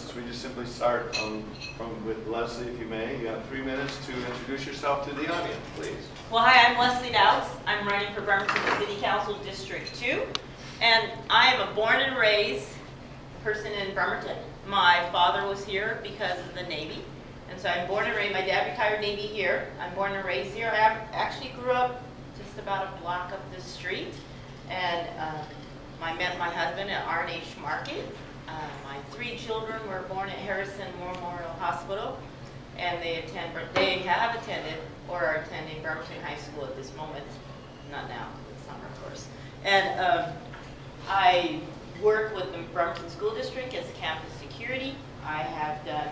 process. We just simply start with Leslie, if you may. You have 3 minutes to introduce yourself to the audience, please. Well, hi, I'm Leslie Dowds. I'm running for Bremerton City Council District 2, and I am a born and raised person in Bremerton. My father was here because of the Navy, and so I'm born and raised. My dad retired Navy here. I'm born and raised here. I actually grew up just about a block up the street, and I met my husband at R&H Market. My 3 children were born at Harrison Memorial Hospital, and they have attended or are attending Bremerton High School at this moment. Not now, it's summer, of course. And I work with the Bremerton School District as campus security. I have done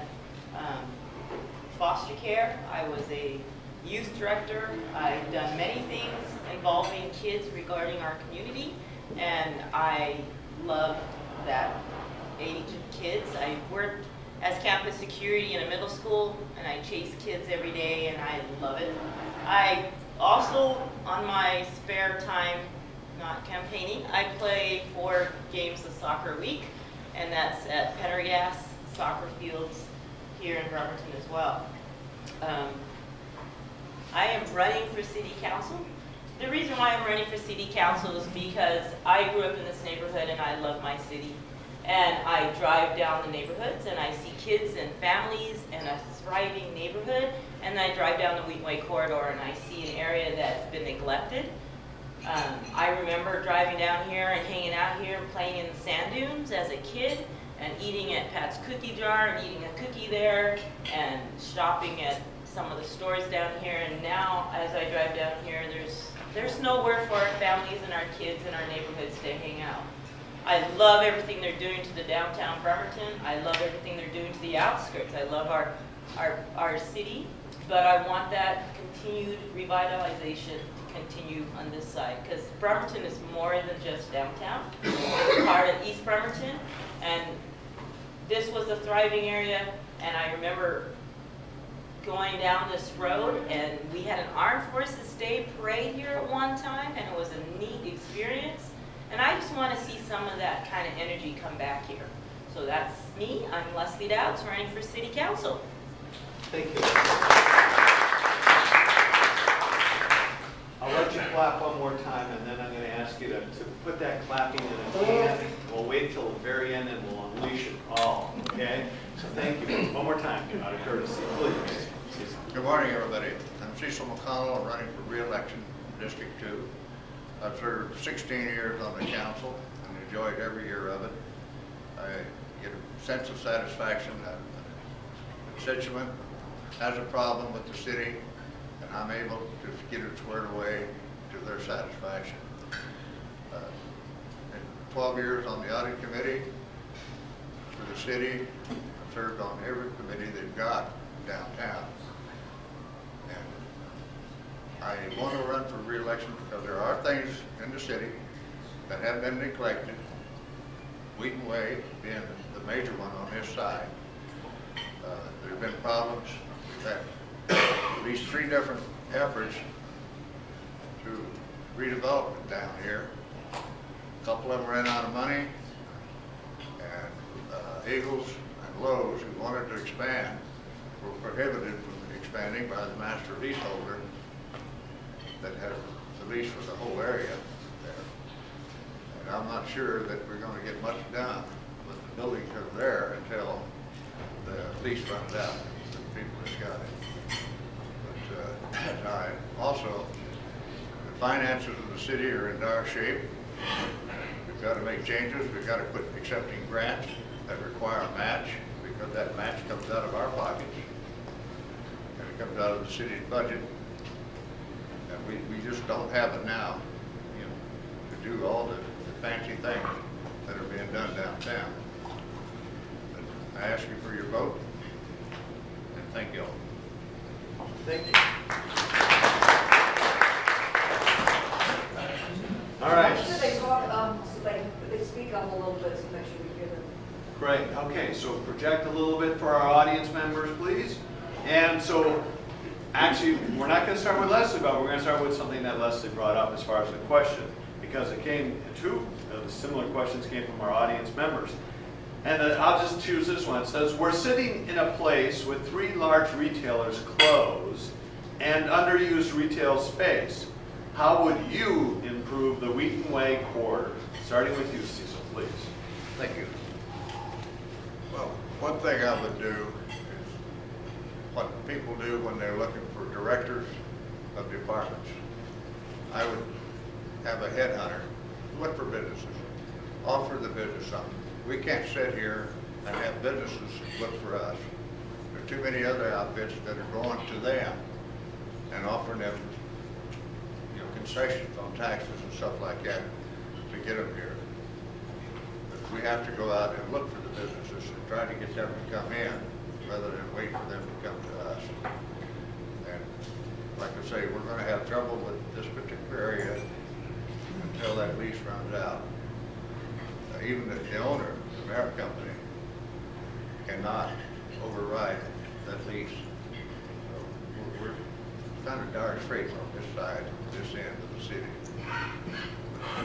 foster care. I was a youth director. I've done many things involving kids regarding our community, and I love that age of kids. I worked as campus security in a middle school, and I chase kids every day, and I love it. I also, on my spare time, not campaigning, I play 4 games of soccer a week, and that's at Pendergast soccer fields here in Bremerton as well. I am running for city council. The reason why I'm running for city council is because I grew up in this neighborhood and I love my city. And I drive down the neighborhoods and I see kids and families and a thriving neighborhood. And I drive down the Wheatway corridor and I see an area that's been neglected. I remember driving down here and hanging out here and playing in the sand dunes as a kid and eating at Pat's Cookie Jar and eating a cookie there and shopping at some of the stores down here. And now as I drive down here, there's nowhere for our families and our kids in our neighborhoods to hang out. I love everything they're doing to the downtown Bremerton. I love everything they're doing to the outskirts. I love our city, but I want that continued revitalization to continue on this side, because Bremerton is more than just downtown. It's part of East Bremerton, and this was a thriving area, and I remember going down this road, and we had an Armed Forces Day parade here at one time, and it was a neat experience. And I just want to see some of that kind of energy come back here. So that's me. I'm Leslie Dowds, running for City Council. Thank you. I'll let you clap one more time, and then I'm going to ask you to put that clapping in a can. We'll wait till the very end, and we'll unleash it all, okay? So thank you. One more time, out of courtesy, please. Good morning, everybody. I'm Cecil McConnell. I'm running for re-election in District 2. I've served 16 years on the council and enjoyed every year of it. I get a sense of satisfaction that the constituent has a problem with the city, and I'm able to get it squared away to their satisfaction. In 12 years on the audit committee for the city, I've served on every committee they've got downtown. I want to run for re-election because there are things in the city that have been neglected, Wheaton Way being the major one on this side. There have been problems. We've had at least 3 different efforts to redevelop it down here. A couple of them ran out of money, and Eagles and Lowe's, who wanted to expand, were prohibited from expanding by the master leaseholder that had the lease for the whole area there. And I'm not sure that we're going to get much done with the buildings over there until the lease runs out. The people have got it. But that's all right. Also, the finances of the city are in dire shape. We've got to make changes. We've got to quit accepting grants that require a match, because that match comes out of our pockets. And it comes out of the city's budget. We just don't have it now, you know, to do all the fancy things that are being done downtown. But I ask you for your vote, and thank you all. Thank you. All right. Should they talk, so they speak up a little bit, so make sure we hear them. Great. Okay, so project a little bit for our audience members, please. And so, actually, we're not going to start with Leslie, but we're going to start with something that Leslie brought up as far as the question, because it came, 2 of the similar questions came from our audience members. And I'll just choose this one. It says, we're sitting in a place with 3 large retailers closed and underused retail space. How would you improve the Wheaton Way corridor? Starting with you, Cecil, please. Thank you. Well, one thing I would do is what people do when they're looking for directors of departments. I would have a headhunter look for businesses, offer the business something. We can't sit here and have businesses look for us. There are too many other outfits that are going to them and offering them, you know, concessions on taxes and stuff like that to get them here. But we have to go out and look for the businesses and try to get them to come in rather than wait for them to come to us. And like I say, we're going to have trouble with this particular area until that lease runs out. Even the owner, the Bremerton company, cannot override that lease. So we're kind of dire straits on this side, this end of the city.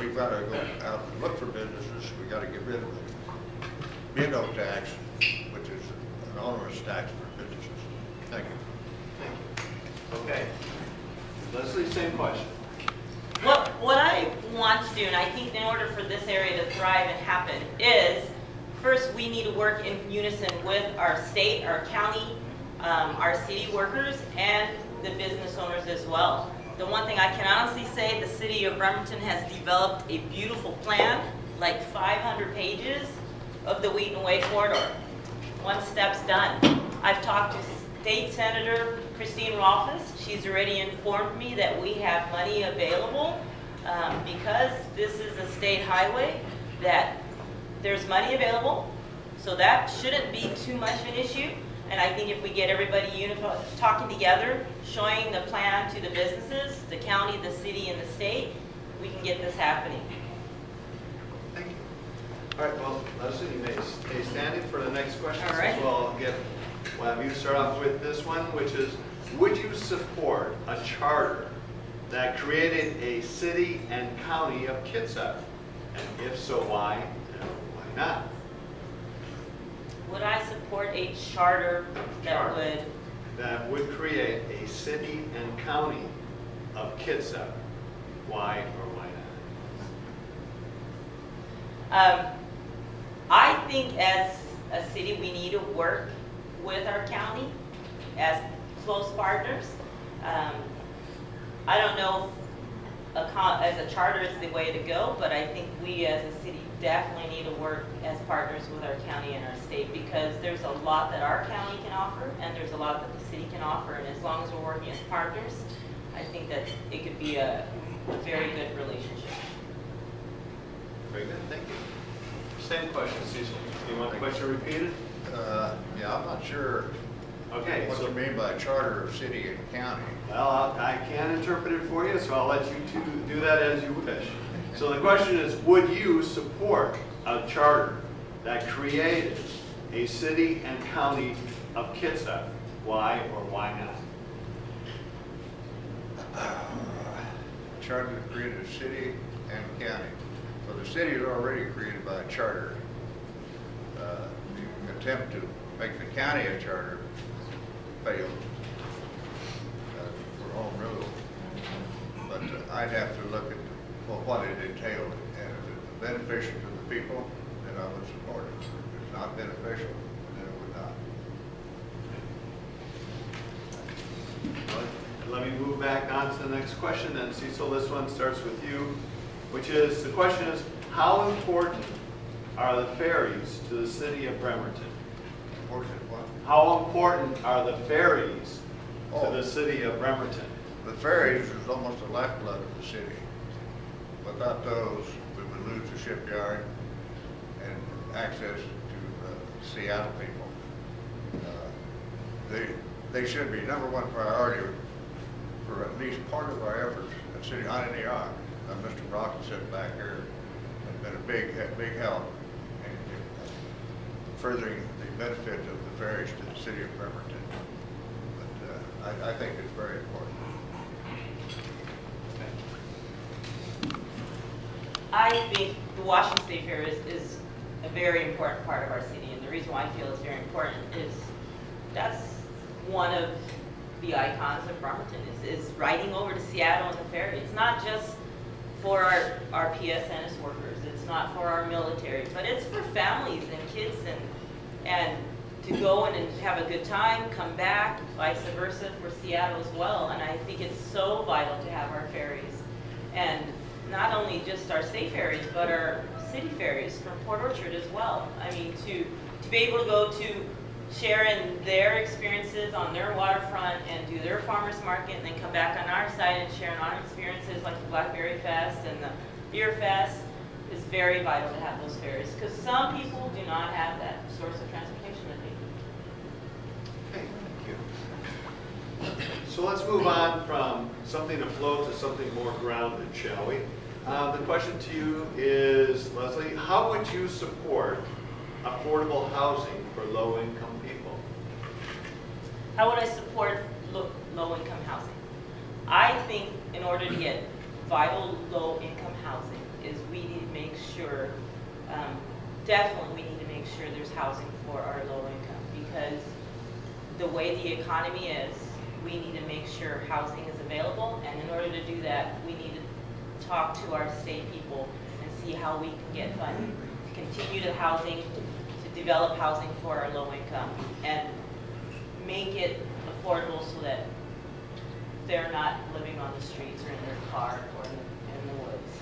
We've got to go out and look for businesses. We've got to get rid of the window tax, which is an onerous tax for businesses. Thank you. Thank you. Okay. Leslie, same question. What I want to do, and I think in order for this area to thrive and happen, is first we need to work in unison with our state, our county, our city workers, and the business owners as well. The one thing I can honestly say, the city of Bremerton has developed a beautiful plan, like 500 pages of the Wheaton Way corridor. One step's done. I've talked to State Senator Christine Rolfes. She's already informed me that we have money available because this is a state highway, that there's money available. So that shouldn't be too much of an issue. And I think if we get everybody unified, talking together, showing the plan to the businesses, the county, the city, and the state, we can get this happening. Thank you. All right, well, Leslie, you may stay standing for the next question. All right. So we'll have you start off with this one, which is, would you support a charter that created a city and county of Kitsap? And if so, why? And why not? Would I support a charter that would create a city and county of Kitsap? Why or why not? I think as a city we need to work with our county as close partners. I don't know if as a charter is the way to go, but I think we as a city definitely need to work as partners with our county and our state, because there's a lot that our county can offer and there's a lot that the city can offer, and as long as we're working as partners, I think that it could be a very good relationship. Very good, thank you. Same question, Cecil. Do you want the question repeated? Yeah, I'm not sure Okay. what you mean by charter of city and county. Well, I can't interpret it for you, so I'll let you two do that as you wish. So the question is, would you support a charter that created a city and county of Kitsap? Why or why not? Charter that created a city and county. So the city is already created by a charter. The attempt to make the county a charter failed for home rule. But I'd have to look at what it entailed, and if it's beneficial to the people, then I would support it. If it's not beneficial, then it would not. Let me move back on to the next question then. Cecil, this one starts with you, which is, the question is, how important are the ferries to the city of Bremerton? Important what? How important are the ferries to the city of Bremerton? The ferries is almost the lifeblood of the city. Without those, we would lose the shipyard and access to Seattle people. They should be number one priority for at least part of our efforts at City Hall, and they are. Mr. Brock sitting back here has been a big help in furthering the benefit of the ferries to the city of Bremerton. But I think it's very important. I think the Washington State Fair is a very important part of our city. And the reason why I feel it's very important is that's one of the icons of Bremerton is riding over to Seattle on the ferry. It's not just for our PSNS workers, it's not for our military, but it's for families and kids and to go in and have a good time, come back, vice versa for Seattle as well. And I think it's so vital to have our ferries. And not only just our state ferries, but our city ferries from Port Orchard as well. I mean, to be able to go to share in their experiences on their waterfront and do their farmers market and then come back on our side and share in our experiences like the Blackberry Fest and the Beer Fest is very vital to have those ferries because some people do not have that source of transportation that they need. Okay, thank you. So let's move on from something afloat to something more grounded, shall we? The question to you is, Leslie, how would you support affordable housing for low-income people? How would I support low-income housing? I think in order to get vital low-income housing is we need to make sure, definitely we need to make sure there's housing for our low-income because the way the economy is, we need to make sure housing is available, and in order to do that, we need to talk to our state people and see how we can get funding to continue the housing, to develop housing for our low income, and make it affordable so that they're not living on the streets or in their car or in the woods.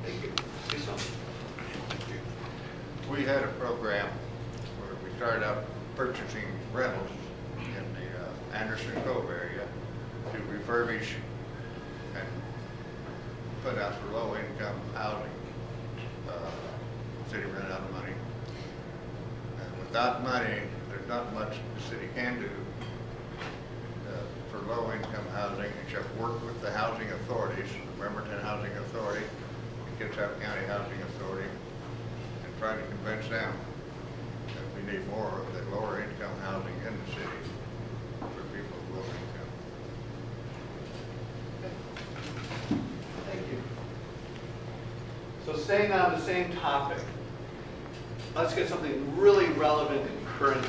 Thank you. Lisa? We had a program where we started out purchasing rentals in the Anderson Cove area to refurbish and put out for low-income housing. City ran out of money. And without money, there's not much the city can do for low-income housing except work with the housing authorities, the Bremerton Housing Authority, the Kitsap County Housing Authority, and try to convince them that we need more of the lower-income housing in the city for people with low income. Thank you. So staying on the same topic, let's get something really relevant in current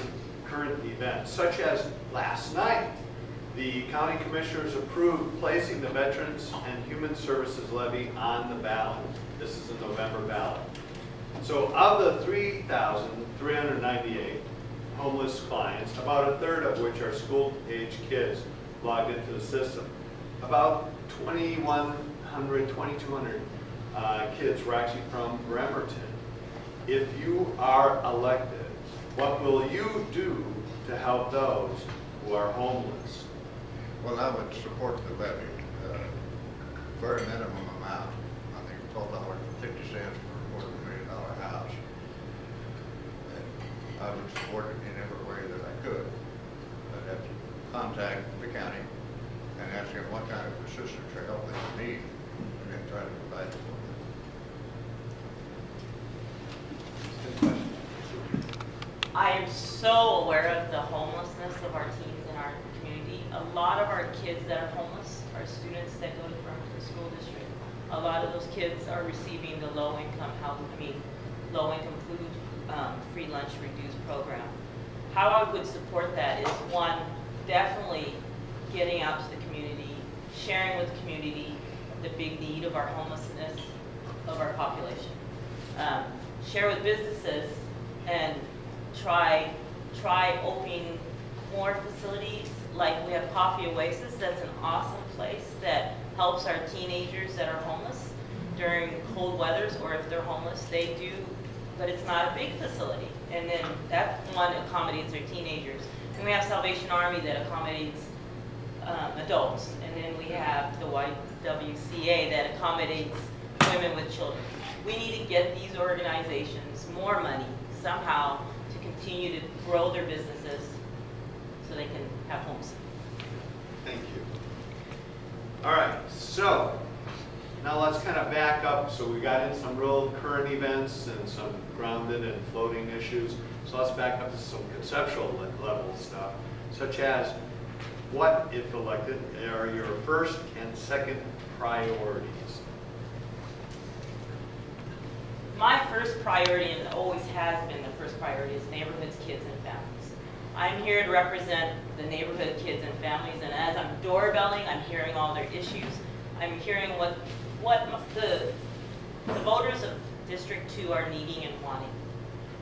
events, such as last night. The county commissioners approved placing the Veterans and Human Services levy on the ballot. This is a November ballot. So of the 3,398 homeless clients, about a third of which are school-age kids logged into the system, about 2,200 kids were actually from Bremerton. If you are elected, what will you do to help those who are homeless? Well, I would support the levy. Very minimum amount. I think $12.50 for a $250,000 house. And I would support it in every way that I could. I'd have to contact the county and ask them what kind of assistance or help they would need, and then try to provide it for them. Good question. I am so aware of the homelessness of our teens in our community. A lot of our kids that are homeless are students that go to Bremerton School District. A lot of those kids are receiving the low-income low-income food free lunch reduced program. How I would support that is one, definitely getting out to the community, sharing with the community the big need of our homelessness of our population. Share with businesses and try opening more facilities. Like we have Coffee Oasis, that's an awesome place that helps our teenagers that are homeless during cold weathers, or if they're homeless, they do, but it's not a big facility. And then that one accommodates their teenagers. And we have Salvation Army that accommodates adults. And then we have the YWCA that accommodates women with children. We need to get these organizations more money somehow to continue to grow their businesses so they can have homes. Thank you. All right, so now let's kind of back up. So we got in some real current events and some grounded and floating issues. So let's back up to some conceptual level stuff, such as what, if elected, are your first and second priorities? my first priority, and always has been the first priority, is neighborhoods, kids, and families. I'm here to represent the neighborhood, kids, and families, and as I'm doorbelling, I'm hearing all their issues. I'm hearing what the voters of District 2 are needing and wanting.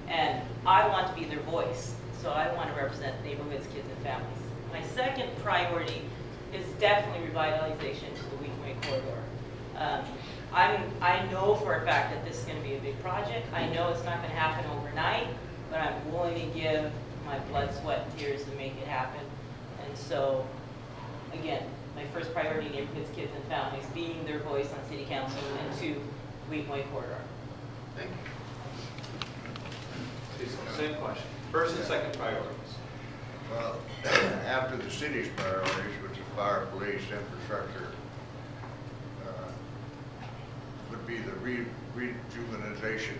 And I want to be their voice, so I want to represent neighborhoods, kids, and families. My second priority is definitely revitalization to the Weekly corridor. I know for a fact that this is going to be a big project. I know it's not going to happen overnight, but I'm willing to give my blood, sweat, and tears to make it happen. And so, again, my first priority, neighborhoods, kids, and families, being their voice on city council and to Weekly corridor. Thank you. Same question. First and second priorities. Well, after the city's priorities, which is fire, police, infrastructure, would be the rejuvenization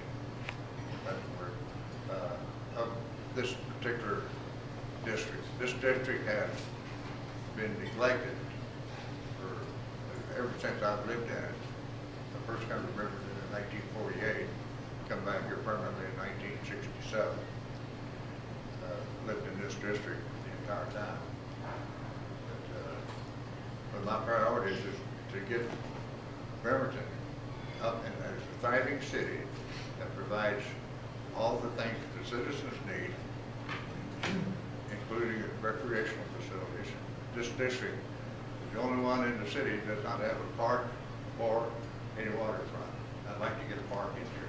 of this particular district. This district has been neglected ever since I've lived in it. I first come to Bremerton in 1948, come back here permanently in 1967. Lived in this district the entire time. But my priority is to get Bremerton up and as a thriving city that provides all the things that the citizens need, including recreational facilities. This district is the only one in the city that does not have a park or any waterfront. I'd like to get a park in here.